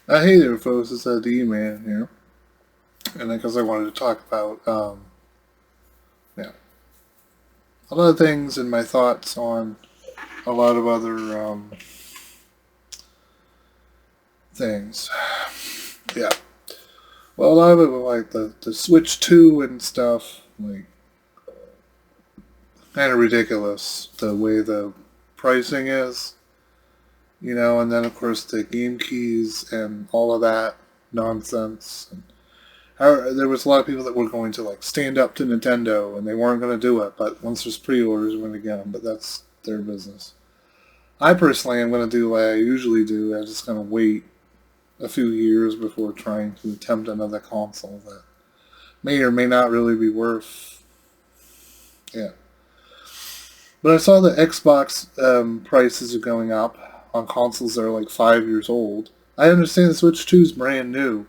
Hey there, folks. It's D-Man here, and I guess I wanted to talk about yeah, a lot of things and my thoughts on a lot of other things. Yeah, well, a lot of it was like the Switch 2 and stuff, like kind of ridiculous the way the pricing is, and then of course the game keys and all of that nonsense. There was a lot of people that were going to like stand up to Nintendo and they weren't going to do it, but once there's pre-orders, we're going to get them. But that's their business. I personally am going to do what I usually do. I'm just going to wait a few years before trying to attempt another console that may or may not really be worth. Yeah, but I saw the Xbox prices are going up on consoles that are like 5 years old. I understand the Switch 2 is brand new,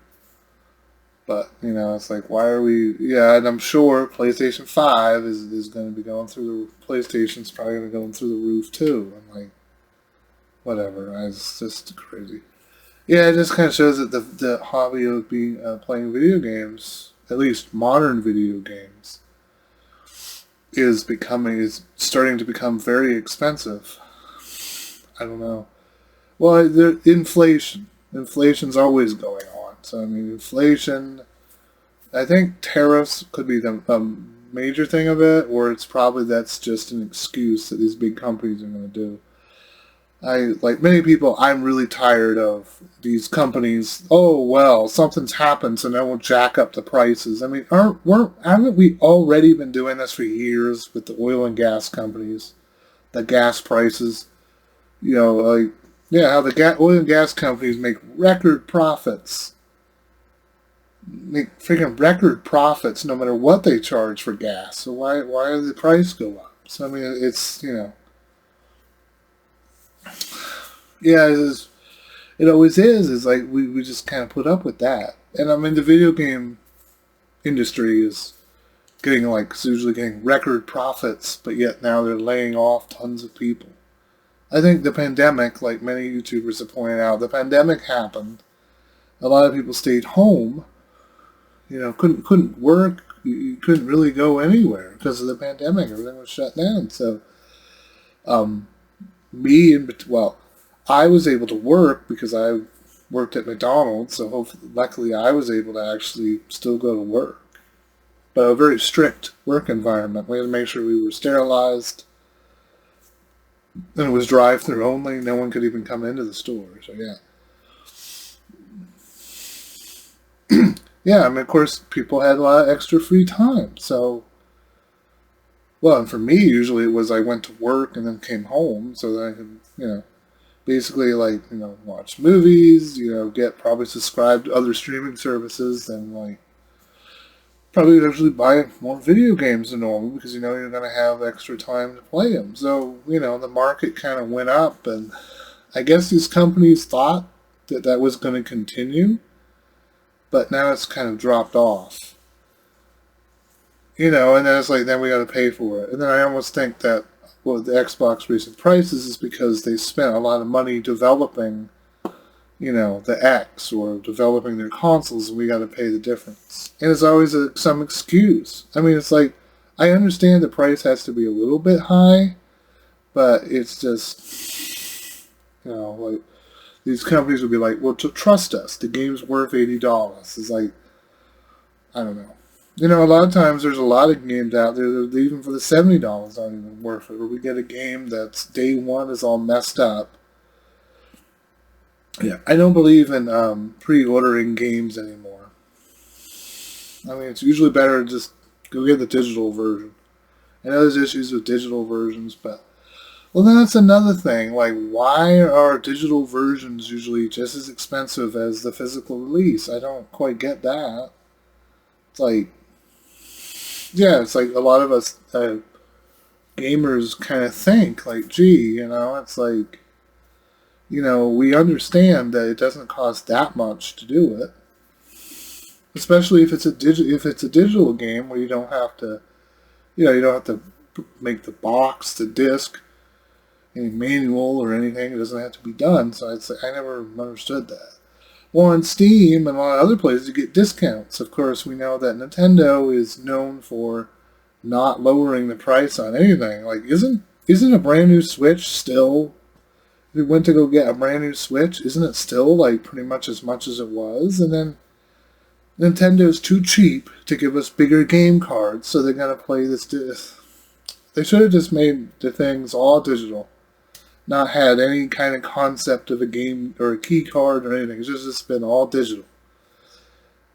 but it's like, why are we? Yeah, and I'm sure PlayStation 5 is going to be going through the PlayStation's probably going to go through the roof too. I'm like, whatever. It's just crazy. Yeah, it just kind of shows that the hobby of being playing video games, at least modern video games, is starting to become very expensive. I don't know. Well, inflation's always going on. So I mean, inflation. I think tariffs could be the major thing of it, or it's probably that's just an excuse that these big companies are going to do. Like many people, I'm really tired of these companies. Oh well, something's happened, so now we'll jack up the prices. I mean, haven't we already been doing this for years with the oil and gas companies, the gas prices? Like how the oil and gas companies make record profits, make freaking record profits no matter what they charge for gas. So why does the price go up? So I mean, it's yeah, it always is. It's like we just kind of put up with that. And I mean, the video game industry is usually getting record profits, but yet now they're laying off tons of people. I think the pandemic, like many YouTubers have pointed out, the pandemic happened. A lot of people stayed home. Couldn't work. You couldn't really go anywhere because of the pandemic. Everything was shut down. So, um, me and well, I was able to work because I worked at McDonald's. So hopefully, luckily, I was able to actually still go to work. But a very strict work environment. We had to make sure we were sterilized. And it was drive-through only. No one could even come into the store. So yeah. Yeah, I mean, of course, people had a lot of extra free time. So, well, and for me, usually it was I went to work and then came home so that I could, basically like, watch movies, get probably subscribed to other streaming services and like probably actually buy more video games than normal because you're going to have extra time to play them. So, the market kind of went up and I guess these companies thought that that was going to continue, but now it's kind of dropped off. And then it's like, then we got to pay for it. And then I almost think that, well, the Xbox recent prices is because they spent a lot of money developing, the X or developing their consoles, and we got to pay the difference. And it's always some excuse. I mean, it's like, I understand the price has to be a little bit high, but it's just, like, these companies would be like, well, to trust us, the game's worth $80. It's like, I don't know. A lot of times there's a lot of games out there that even for the $70 aren't even worth it. Or we get a game that's day one is all messed up. Yeah, I don't believe in pre-ordering games anymore. I mean, it's usually better to just go get the digital version. I know there's issues with digital versions, but well, then that's another thing. Like, why are digital versions usually just as expensive as the physical release? I don't quite get that. It's like, yeah, it's like a lot of us gamers kind of think like, gee, it's like, we understand that it doesn't cost that much to do it, especially if it's a digital game where you don't have to, you don't have to make the box, the disc, any manual or anything. It doesn't have to be done. So I never understood that. Well, on Steam and a lot of other places, you get discounts. Of course, we know that Nintendo is known for not lowering the price on anything. Like, isn't a brand new Switch still? If we went to go get a brand new Switch, isn't it still like pretty much as it was? And then Nintendo's too cheap to give us bigger game cards, so they're gonna play this. They should have just made the things all digital, not had any kind of concept of a game or a key card or anything. It's just been all digital.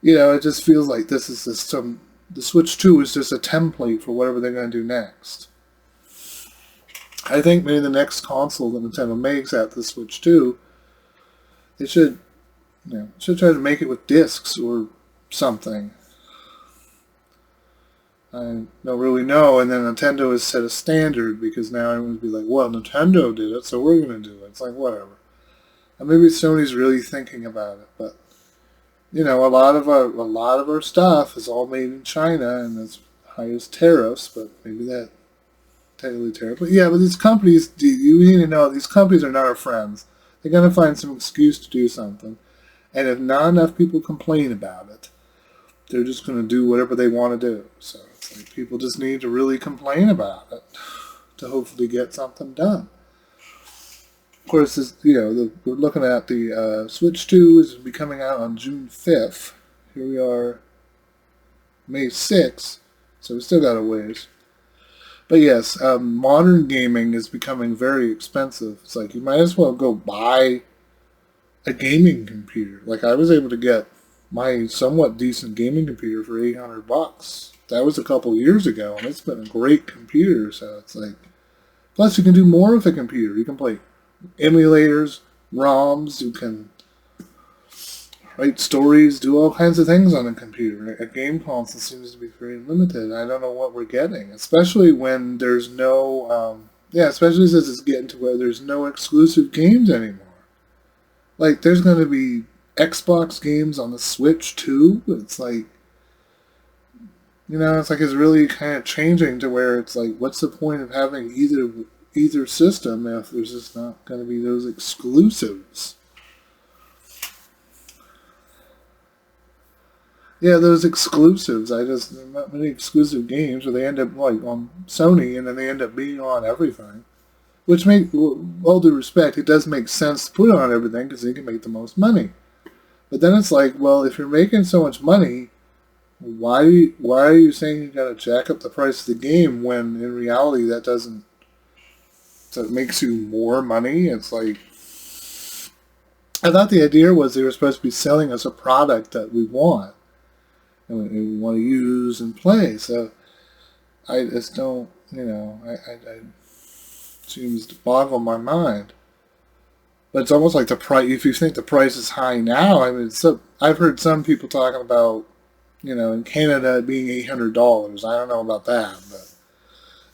You know, it just feels like this is just some. The Switch 2 is just a template for whatever they're going to do next. I think maybe the next console that Nintendo makes after the Switch 2, they should try to make it with discs or something. I don't really know. And then Nintendo has set a standard because now everyone's be like, well, Nintendo did it, so we're going to do it. It's like, whatever. And maybe Sony's really thinking about it, but you know, a lot of our stuff is all made in China and it's highest tariffs, but maybe that technically tariff. But yeah, but these companies, you need to know these companies are not our friends. They're gonna find some excuse to do something, and if not enough people complain about it, they're just gonna do whatever they want to do. So it's like people just need to really complain about it to hopefully get something done. Of course, we're looking at the Switch 2 is be coming out on June 5th. Here we are, May 6th, so we still got a ways. But yes, modern gaming is becoming very expensive. It's like you might as well go buy a gaming computer. Like I was able to get my somewhat decent gaming computer for $800. That was a couple years ago, and it's been a great computer. So it's like, plus you can do more with a computer. You can play emulators, ROMs, you can write stories, do all kinds of things on a computer. A game console seems to be very limited. I don't know what we're getting, especially when there's no, especially since it's getting to where there's no exclusive games anymore. Like, there's going to be Xbox games on the Switch too. It's like, it's like it's really kind of changing to where it's like, what's the point of having either system if there's just not going to be those exclusives? Yeah, those exclusives. There's not many exclusive games, or they end up like on Sony, and then they end up being on everything. Which all due respect, it does make sense to put it on everything because they can make the most money. But then it's like, well, if you're making so much money, why are you saying you got to jack up the price of the game when in reality that doesn't? So it makes you more money. It's like, I thought the idea was they were supposed to be selling us a product that we want and we want to use and play. So I just don't, I seems to boggle my mind. But it's almost like the price. If you think the price is high now, I mean, I've heard some people talking about, in Canada being $800. I don't know about that, but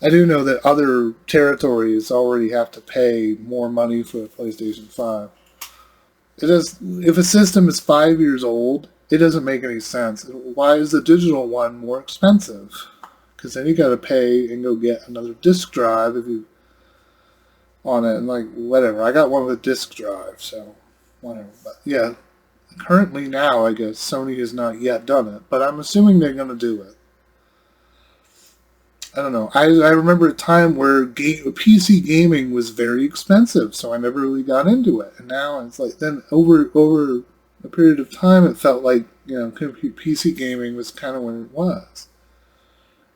I do know that other territories already have to pay more money for a PlayStation 5. If a system is 5 years old, it doesn't make any sense. Why is the digital one more expensive? Because then you got to pay and go get another disc drive on it, and like whatever. I got one with a disc drive, so whatever. But yeah, currently now, I guess Sony has not yet done it, but I'm assuming they're going to do it. I don't know. I remember a time where PC gaming was very expensive, so I never really got into it. And now it's like, then over a period of time, it felt like, PC gaming was kind of when it was.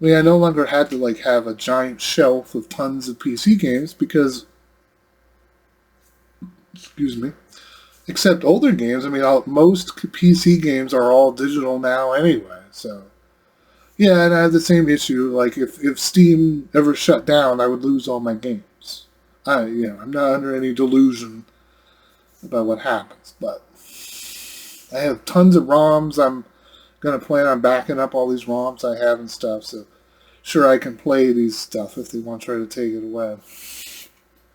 I mean, I no longer had to have a giant shelf of tons of PC games because, except older games. I mean, most PC games are all digital now anyway, so. Yeah, and I have the same issue. Like, if Steam ever shut down, I would lose all my games. I'm not under any delusion about what happens, but I have tons of ROMs. I'm going to plan on backing up all these ROMs I have and stuff, so sure I can play these stuff if they want to try to take it away.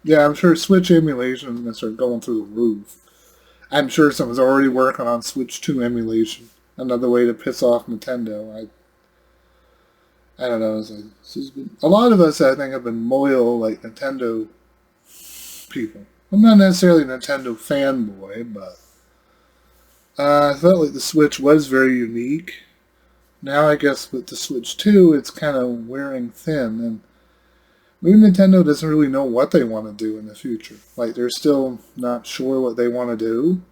Yeah, I'm sure Switch emulation is going to start going through the roof. I'm sure someone's already working on Switch 2 emulation. Another way to piss off Nintendo. I don't know. A lot of us, I think, have been loyal, Nintendo people. I'm not necessarily a Nintendo fanboy, but I felt like the Switch was very unique. Now I guess with the Switch 2, it's kind of wearing thin, and maybe Nintendo doesn't really know what they want to do in the future. Like, they're still not sure what they want to do.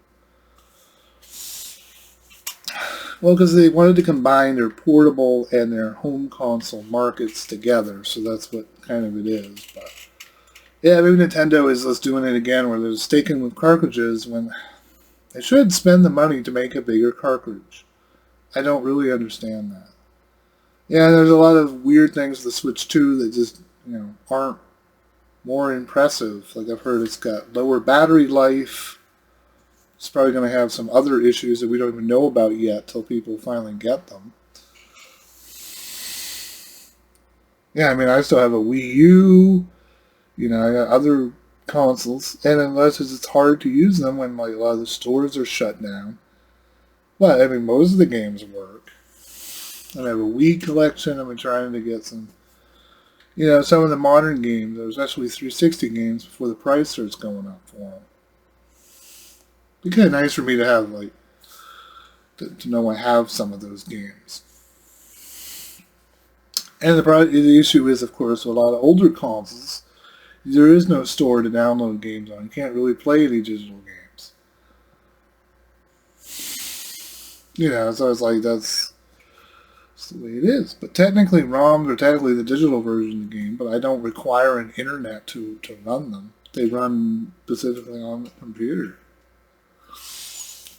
Well, because they wanted to combine their portable and their home console markets together, so that's what kind of it is. But yeah, maybe Nintendo is just doing it again, where they're sticking with cartridges when they should spend the money to make a bigger cartridge. I don't really understand that. Yeah, there's a lot of weird things with the Switch 2 that just, aren't more impressive. Like I've heard it's got lower battery life. It's probably going to have some other issues that we don't even know about yet till people finally get them. Yeah, I mean, I still have a Wii U. I got other consoles. And unless it's hard to use them when like a lot of the stores are shut down. But, I mean, most of the games work. And I have a Wii collection. I've been trying to get some, some of the modern games, especially 360 games, before the price starts going up for them. It'd be kind of nice for me to have, like, to know I have some of those games. And the issue is, of course, with a lot of older consoles, there is no store to download games on. You can't really play any digital games. So it's like that's the way it is. But technically ROMs are technically the digital version of the game, but I don't require an internet to run them. They run specifically on the computer.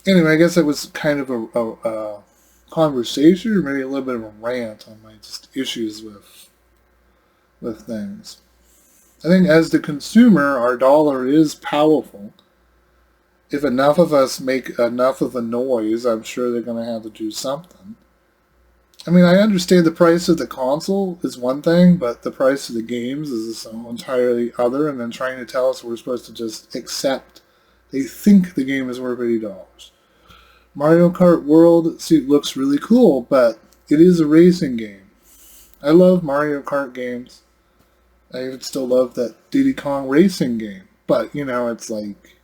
Anyway, I guess that was kind of a conversation, or maybe a little bit of a rant on my just issues with things. I think as the consumer, our dollar is powerful. If enough of us make enough of a noise, I'm sure they're going to have to do something. I mean, I understand the price of the console is one thing, but the price of the games is entirely other, and then trying to tell us we're supposed to just accept they think the game is worth $80. Mario Kart World looks really cool, but it is a racing game. I love Mario Kart games. I even still love that Diddy Kong Racing game. But, it's like...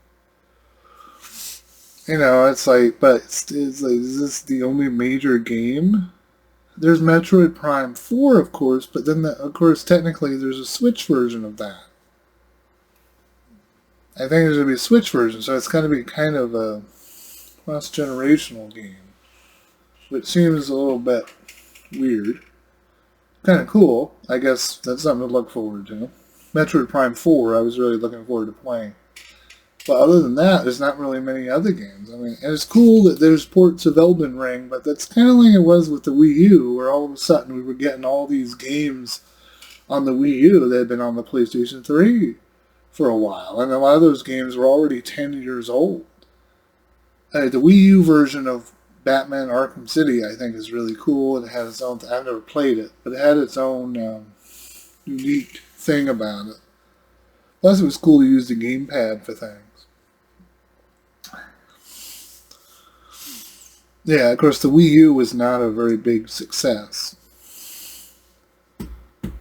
but it's like, is this the only major game? There's Metroid Prime 4, of course, but then, of course, technically there's a Switch version of that. I think there's going to be a Switch version, so it's going to be kind of a cross-generational game, which seems a little bit weird. Kind of cool. I guess that's something to look forward to. Metroid Prime 4, I was really looking forward to playing. But other than that, there's not really many other games. I mean, and it's cool that there's ports of Elden Ring, but that's kind of like it was with the Wii U, where all of a sudden we were getting all these games on the Wii U that had been on the PlayStation 3 for a while. And a lot of those games were already 10 years old. The Wii U version of Batman Arkham City, I think, is really cool. It had its own... I've never played it, but it had its own unique thing about it. Plus, it was cool to use the gamepad for things. Yeah, of course, the Wii U was not a very big success.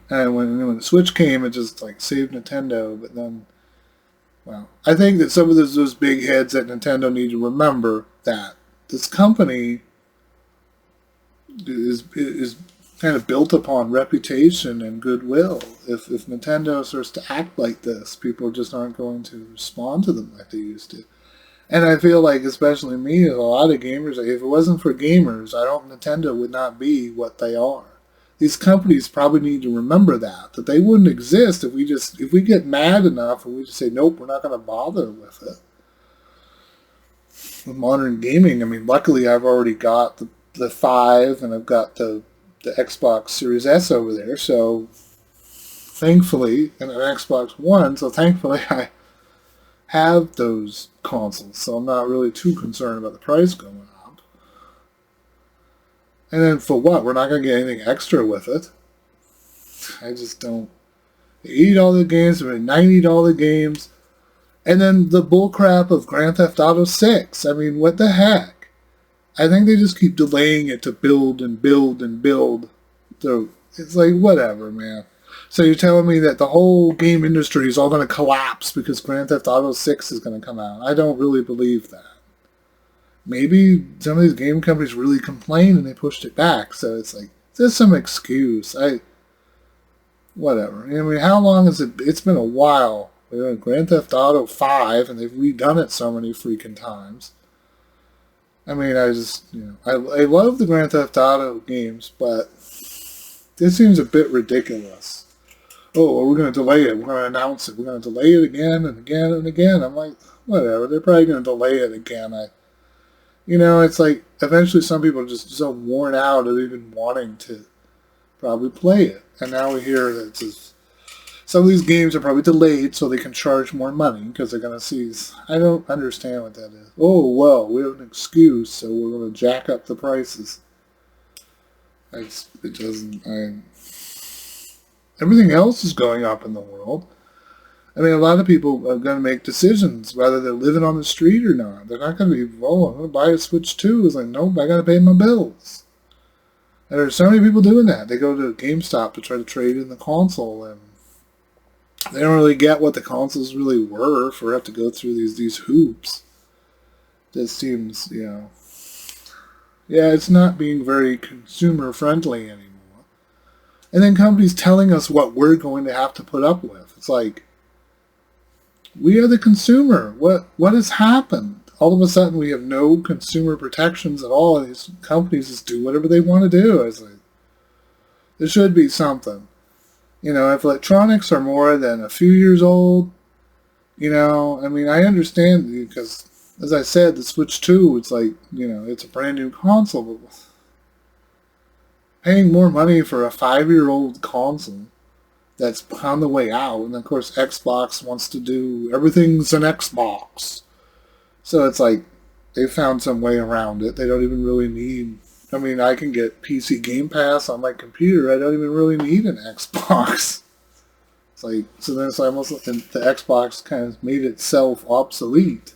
And when the Switch came, it just like saved Nintendo. But then, well, I think that some of those big heads at Nintendo need to remember that this company is kind of built upon reputation and goodwill. If Nintendo starts to act like this, people just aren't going to respond to them like they used to. And I feel like, especially me, a lot of gamers, if it wasn't for gamers, Nintendo would not be what they are. These companies probably need to remember that they wouldn't exist if we get mad enough and we just say, nope, we're not going to bother with it. With modern gaming, I mean, luckily I've already got the 5 and I've got the Xbox Series S over there, so thankfully, and an Xbox One, so thankfully I have those consoles, so I'm not really too concerned about the price going up. And then for what? We're not going to get anything extra with it. I just don't. $80 games, $90 games, and then the bullcrap of Grand Theft Auto 6. I mean, what the heck? I think they just keep delaying it to build and build and build. So it's like, whatever, man. So you're telling me that the whole game industry is all going to collapse because Grand Theft Auto 6 is going to come out. I don't really believe that. maybe some of these game companies really complained and they pushed it back. So it's like, there's some excuse. Whatever. I mean, how long has it? It's been a while. We had Grand Theft Auto 5, and they've redone it so many freaking times. I mean, I love the Grand Theft Auto games, but this seems a bit ridiculous. Oh, well, we're going to delay it. We're going to announce it. We're going to delay it again and again and again. I'm like, whatever. They're probably going to delay it again. It's like eventually some people are just so worn out of even wanting to probably play it. And now we hear that some of these games are probably delayed so they can charge more money because they're going to see. I don't understand what that is. Oh, well, we have an excuse, so we're going to jack up the prices. It doesn't. Everything else is going up in the world. I mean, a lot of people are going to make decisions whether they're living on the street or not. They're not going to be, oh, I'm going to buy a Switch 2. It's like, nope, I got to pay my bills. And there's so many people doing that. They go to GameStop to try to trade in the console, and they don't really get what the consoles really were for have to go through these hoops. That seems, it's not being very consumer friendly anymore. And then companies telling us what we're going to have to put up with. It's like, we are the consumer. What has happened? All of a sudden, we have no consumer protections at all, and these companies just do whatever they want to do. It's like, there should be something. If electronics are more than a few years old, I mean, I understand because, as I said, the Switch 2, it's like, it's a brand new console, but paying more money for a 5-year-old console that's on the way out, and of course Xbox wants to do everything's an Xbox. So it's like they found some way around it. They don't even really need. I mean, I can get PC Game Pass on my computer. I don't even really need an Xbox. It's like so. Then it's almost the Xbox kind of made itself obsolete.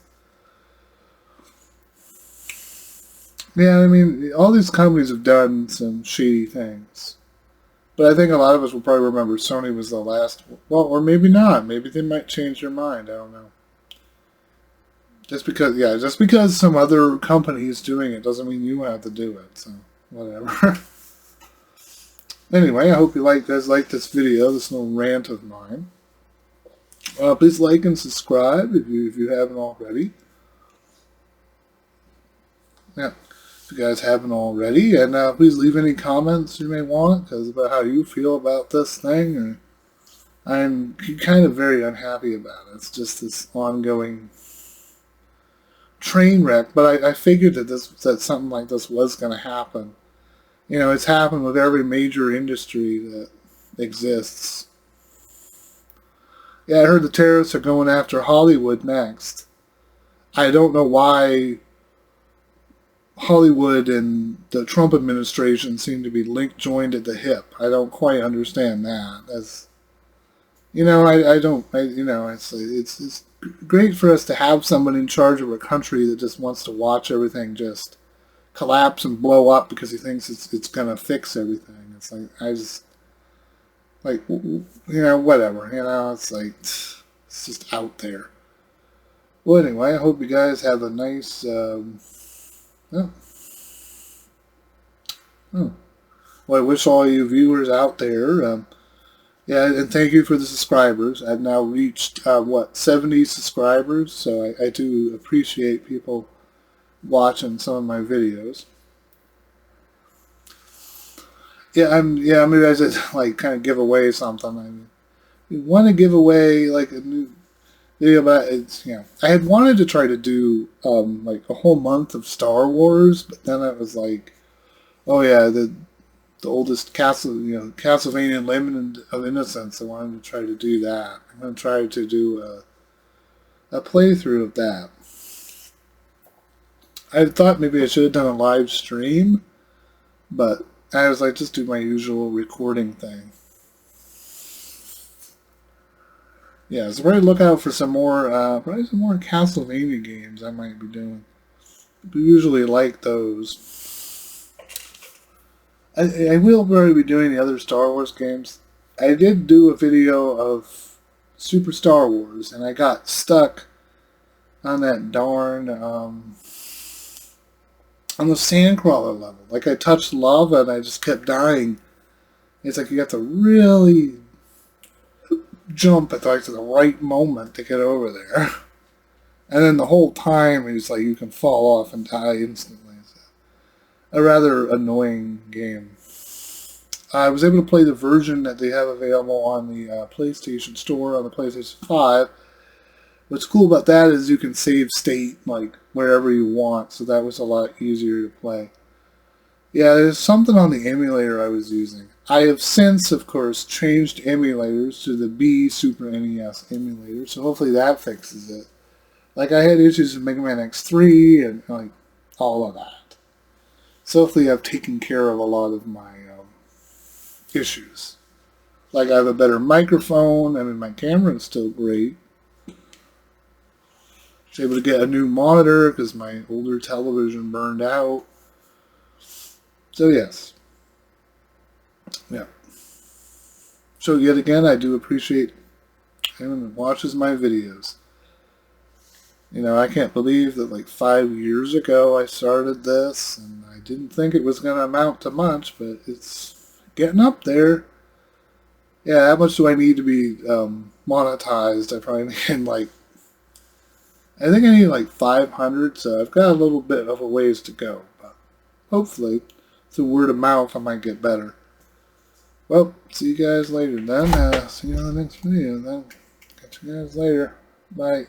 Yeah, I mean, all these companies have done some shady things. But I think a lot of us will probably remember Sony was the last. Well, or maybe not. Maybe they might change their mind. I don't know. Just because some other company is doing it doesn't mean you have to do it. So, whatever. Anyway, I hope you guys like this video, this little rant of mine. Please like and subscribe if you haven't already. Yeah, if you guys haven't already, and please leave any comments you may want about how you feel about this thing. Or I'm kind of very unhappy about it. It's just this ongoing train wreck, but I figured that something like this was going to happen. It's happened with every major industry that exists. Yeah, I heard the terrorists are going after Hollywood next. I don't know why Hollywood and the Trump administration seem to be joined at the hip. I don't quite understand that. It's great for us to have someone in charge of a country that just wants to watch everything just collapse and blow up because he thinks it's going to fix everything. It's like, whatever, it's like, it's just out there. Well, anyway, I hope you guys have a nice, well, I wish all you viewers out there, yeah, and thank you for the subscribers. I've now reached, 70 subscribers, so I do appreciate people watching some of my videos. Maybe I just, kind of give away something. We want to give away, a new video, but I had wanted to try to do, a whole month of Star Wars, but then it was like, oh yeah, the oldest Castlevania Limited of Innocence. I wanted to try to do that. I'm going to try to do a playthrough of that. I thought maybe I should have done a live stream, but I was like, just do my usual recording thing. Yeah, so probably look out for some more Castlevania games I might be doing. We usually like those. I will probably be doing the other Star Wars games. I did do a video of Super Star Wars, and I got stuck on that darn, on the Sandcrawler level. Like I touched lava and I just kept dying. It's like you have to really jump at like the right moment to get over there. And then the whole time it's like you can fall off and die instantly. So, a rather annoying game. I was able to play the version that they have available on the PlayStation Store on the PlayStation 5. What's cool about that is you can save state like wherever you want, so that was a lot easier to play. Yeah, there's something on the emulator I was using. I have since, of course, changed emulators to the B Super NES emulator, so hopefully that fixes it. Like I had issues with Mega Man X3 and like all of that. So hopefully I've taken care of a lot of my issues. Like I have a better microphone. I mean, my camera is still great. I was able to get a new monitor because my older television burned out. So yes. Yeah. So yet again, I do appreciate anyone that watches my videos. You know, I can't believe that like 5 years ago I started this, and I didn't think it was going to amount to much, but it's getting up there. Yeah, how much do I need to be monetized? I probably need like, I think I need like 500, so I've got a little bit of a ways to go. But hopefully, through word of mouth, I might get better. Well, see you guys later then. See you on the next video then. Catch you guys later. Bye.